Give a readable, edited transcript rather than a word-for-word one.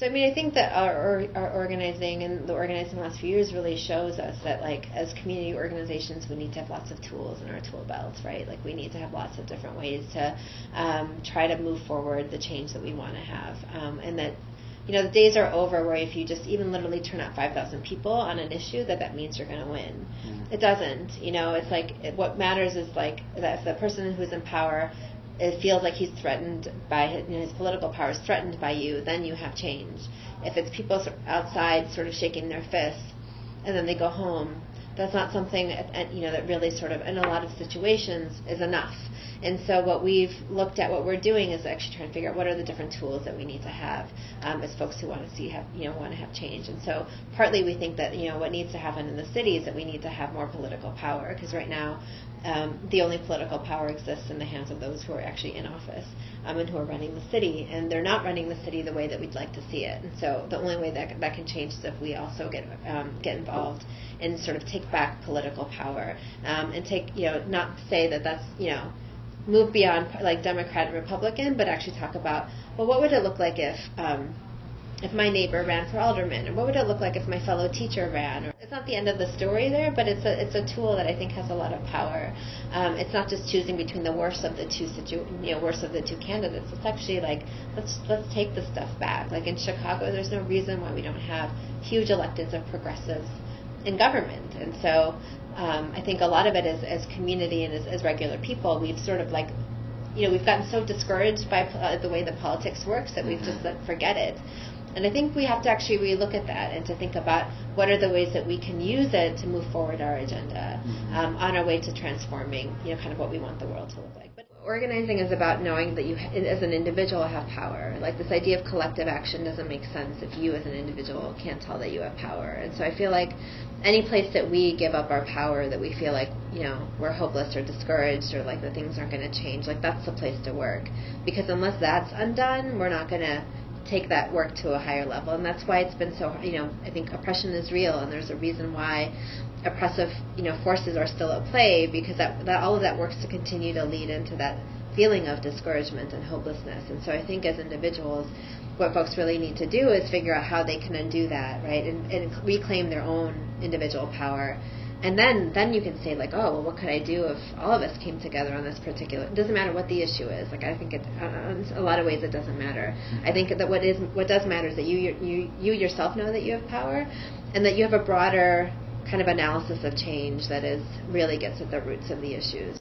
So I mean, I think that our organizing and the organizing the last few years really shows us that, like, as community organizations, we need to have lots of tools in our tool belts, right? Like, we need to have lots of different ways to try to move forward the change that we want to have, and that, you know, the days are over where if you just even literally turn out 5,000 people on an issue, that means you're going to win. It doesn't. You know, it's like what matters is like that if the person who's in power, it feels like he's threatened by his political power is threatened by you, then you have change. If it's people outside sort of shaking their fists and then they go home, that's not something that really sort of in a lot of situations is enough. And so what we've looked at, what we're doing is actually trying to figure out what are the different tools that we need to have as folks who want to have change. And so partly we think that what needs to happen in the city is that we need to have more political power, because right now the only political power exists in the hands of those who are actually in office and who are running the city, and they're not running the city the way that we'd like to see it. And so the only way that can change is if we also get involved and sort of take back political power and take not say that's move beyond like Democrat and Republican, but actually talk about, well, what would it look like if my neighbor ran for alderman, or what would it look like if my fellow teacher ran? It's not the end of the story there, but it's a tool that I think has a lot of power. It's not just choosing between the worst of the two candidates. It's actually like let's take this stuff back. Like in Chicago, there's no reason why we don't have huge electeds of progressives in government, and so I think a lot of it is as community and as regular people, we've sort of like, we've gotten so discouraged by the way that politics works that we've just forget it. And I think we have to actually relook at that and to think about what are the ways that we can use it to move forward our agenda on our way to transforming, kind of what we want the world to look like. But organizing is about knowing that you, as an individual, have power. Like this idea of collective action doesn't make sense if you, as an individual, can't tell that you have power. And so I feel like any place that we give up our power, that we feel like, we're hopeless or discouraged or like that things aren't going to change, like that's the place to work. Because unless that's undone, we're not going to take that work to a higher level. And that's why it's been so, I think oppression is real, and there's a reason why oppressive, forces are still at play, because that all of that works to continue to lead into that feeling of discouragement and hopelessness. And so I think as individuals, what folks really need to do is figure out how they can undo that, right, and reclaim their own individual power. And then you can say, like, oh, well, what could I do if all of us came together on this particular... It doesn't matter what the issue is. Like, I think in a lot of ways it doesn't matter. I think that what does matter is that you yourself know that you have power, and that you have a broader kind of analysis of change that really gets at the roots of the issues.